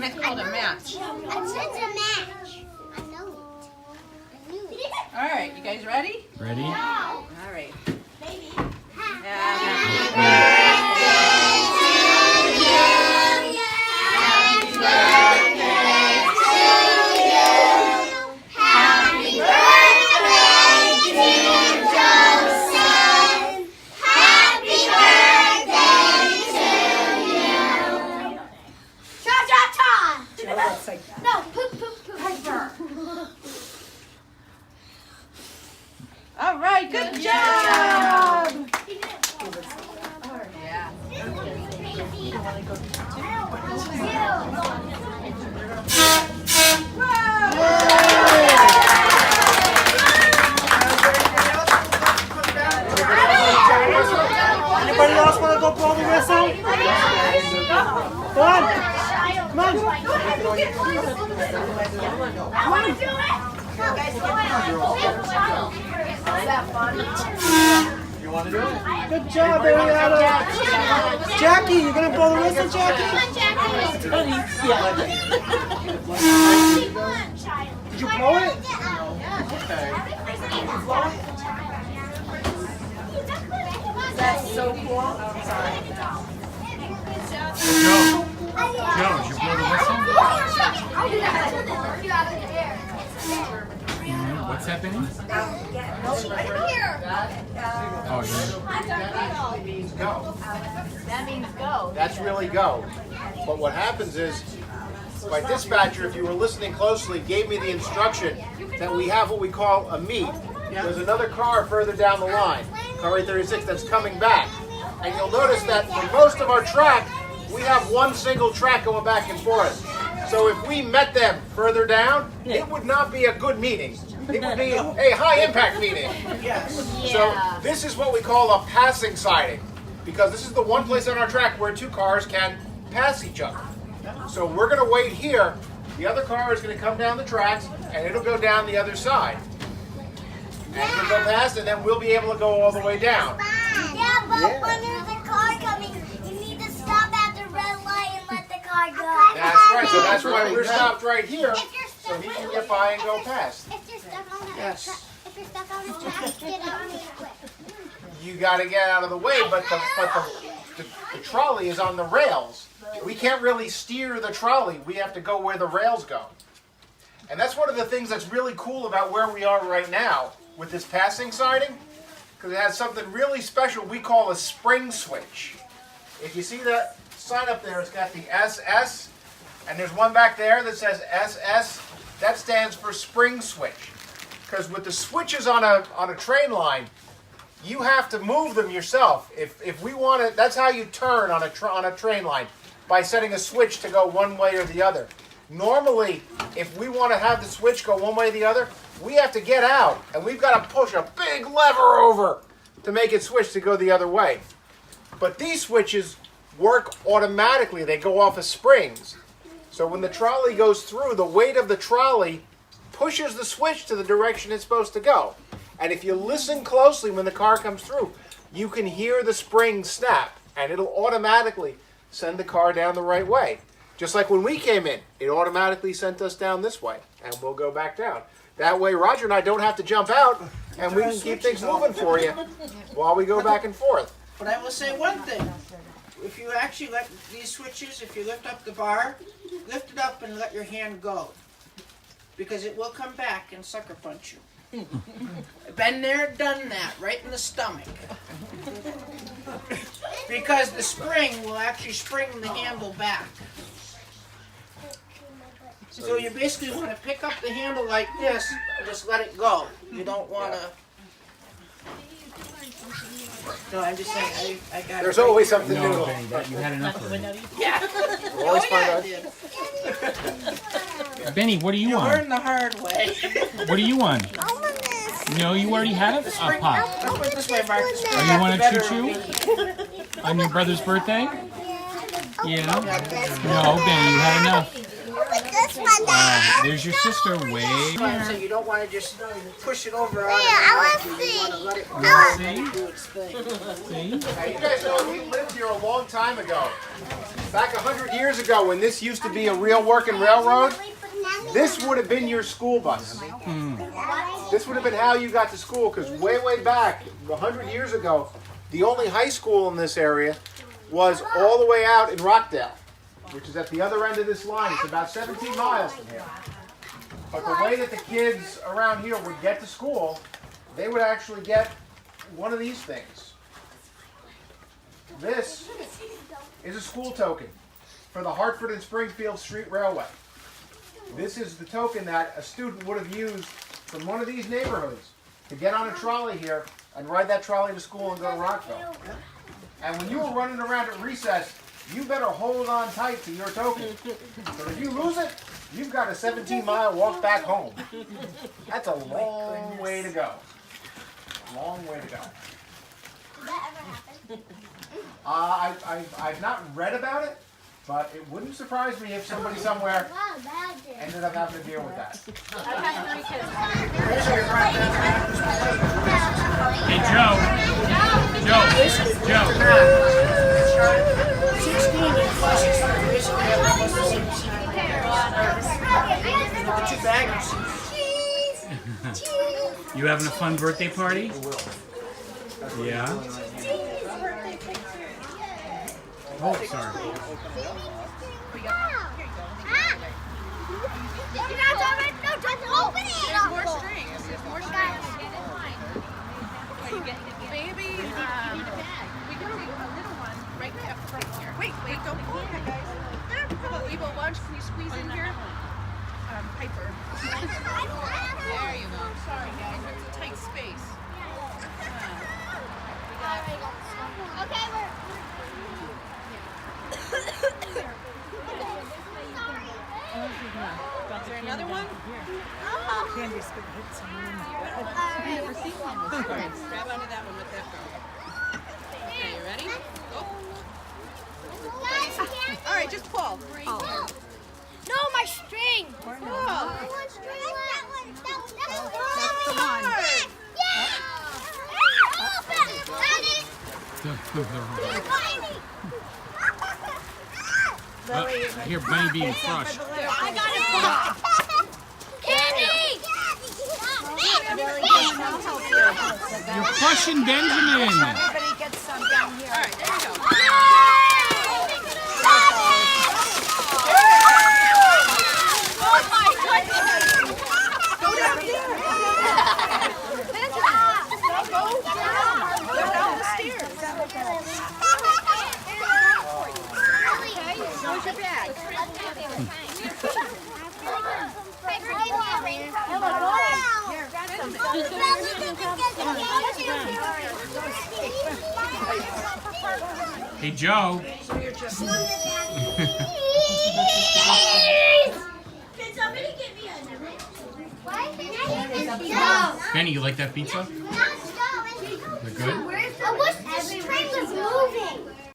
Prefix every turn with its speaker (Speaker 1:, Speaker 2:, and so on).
Speaker 1: It's called a match.
Speaker 2: It's a match. I know it. I knew it.
Speaker 1: All right, you guys ready?
Speaker 3: Ready?
Speaker 1: All right.
Speaker 2: No, poop, poop, poop.
Speaker 1: All right, good job.
Speaker 4: Anybody else want to go blow the whistle? Come on. Come on.
Speaker 2: I want to do it.
Speaker 4: You want to do it? Good job, Ariana. Jackie, you going to blow the whistle, Jackie? Did you blow it?
Speaker 1: That's so cool.
Speaker 3: Joe, did you blow the whistle? What's happening? Oh, yeah.
Speaker 5: means go.
Speaker 1: That means go.
Speaker 5: That's really go. But what happens is, my dispatcher, if you were listening closely, gave me the instruction that we have what we call a meet. There's another car further down the line, car 836, that's coming back. And you'll notice that for most of our track, we have one single track going back and forth. So if we met them further down, it would not be a good meeting. It would be a high-impact meeting. So this is what we call a passing siding, because this is the one place on our track where two cars can pass each other. So we're going to wait here. The other car is going to come down the tracks, and it'll go down the other side. And it'll go past, and then we'll be able to go all the way down.
Speaker 2: Yeah, but when there's a car coming, you need to stop at the red light and let the car go.
Speaker 5: That's right. So that's why we're stopped right here, so he can get by and go past.
Speaker 2: If you're stuck on the if you're stuck on the track, get out really quick.
Speaker 5: You got to get out of the way, but the trolley is on the rails. We can't really steer the trolley. We have to go where the rails go. And that's one of the things that's really cool about where we are right now with this passing siding, because it has something really special we call a spring switch. If you see that sign up there, it's got the SS, and there's one back there that says SS. That stands for spring switch. Because with the switches on a train line, you have to move them yourself. If we want to, that's how you turn on a train line, by setting a switch to go one way or the other. Normally, if we want to have the switch go one way or the other, we have to get out, and we've got to push a big lever over to make it switch to go the other way. But these switches work automatically. They go off of springs. So when the trolley goes through, the weight of the trolley pushes the switch to the direction it's supposed to go. And if you listen closely when the car comes through, you can hear the spring snap, and it'll automatically send the car down the right way. Just like when we came in, it automatically sent us down this way, and we'll go back down. That way, Roger and I don't have to jump out, and we can keep things moving for you while we go back and forth.
Speaker 6: But I will say one thing. If you actually let these switches, if you lift up the bar, lift it up and let your hand go. Because it will come back and sucker punch you. Been there, done that, right in the stomach. Because the spring will actually spring the handle back. So you basically want to pick up the handle like this and just let it go. You don't want to... No, I'm just saying, I got
Speaker 5: There's
Speaker 6: it right
Speaker 5: always
Speaker 6: here.
Speaker 5: something
Speaker 3: No,
Speaker 5: new.
Speaker 3: Benny, you had enough already.
Speaker 6: Yeah.
Speaker 5: We'll always find out.
Speaker 6: I did.
Speaker 3: Benny, what are you
Speaker 6: You
Speaker 3: on?
Speaker 6: learn the hard way.
Speaker 3: What are you on? No, you already had a pop.
Speaker 6: Let's put it this way, Mark. The spring
Speaker 3: Oh, you
Speaker 6: got
Speaker 3: want
Speaker 6: the
Speaker 3: a
Speaker 6: better
Speaker 3: choo-choo?
Speaker 6: of me.
Speaker 3: On your brother's birthday? Yeah? No, Benny, you had enough.
Speaker 2: with this one, Dad.
Speaker 3: There's your sister way.
Speaker 6: So you don't want to just push it over on
Speaker 2: I
Speaker 6: it.
Speaker 2: want
Speaker 6: You want to
Speaker 2: to
Speaker 6: let it
Speaker 3: See?
Speaker 6: do its thing.
Speaker 3: See?
Speaker 5: Now, you guys know we lived here a long time ago. Back 100 years ago, when this used to be a real working railroad, this would have been your school bus. This would have been how you got to school, because way back, 100 years ago, the only high school in this area was all the way out in Rockdale, which is at the other end of this line. It's about 17 miles from here. But the way that the kids around here would get to school, they would actually get one of these things. This is a school token for the Hartford and Springfield Street Railway. This is the token that a student would have used from one of these neighborhoods to get on a trolley here and ride that trolley to school and go to Rockville. And when you were running around at recess, you better hold on tight to your token. But if you lose it, you've got a 17-mile walk back home. That's a long way to go. Long way to go.
Speaker 2: Did that ever happen?
Speaker 5: I've not read about it, but it wouldn't surprise me if somebody somewhere
Speaker 2: Wow, that did.
Speaker 5: ended up having to deal with that.
Speaker 3: Hey, Joe. Joe.
Speaker 6: 16 and plus it's like basically almost the same size. The two baggers.
Speaker 3: You having a fun birthday party? Yeah. Oh, sorry.
Speaker 2: No, don't open it.
Speaker 1: There's more strings. There's more strings. Maybe we can take a little one right up front here. Wait, don't pull it, guys. Evil lunch, can you squeeze in here? Piper. There you go. Sorry, guys. It's a tight space.
Speaker 2: Okay,
Speaker 1: Is there another one?
Speaker 7: Candy's gonna hit someone.
Speaker 1: Grab onto that one with that girl. Okay, you ready? Oh. All right, just pull.
Speaker 2: No, my string.
Speaker 1: Pull.
Speaker 2: I want string. That one.
Speaker 7: That's the one.
Speaker 3: I hear Bunny being crushed.
Speaker 2: I got it. Candy.
Speaker 3: You're crushing Benjamin.
Speaker 7: Everybody gets some down here.
Speaker 1: All right, there you go.
Speaker 2: Oh my goodness.
Speaker 1: Go down here. Go down the stairs. Where's your bag?
Speaker 3: Hey, Joe.
Speaker 2: Can somebody get me a
Speaker 3: Benny, you like that pizza? They're good?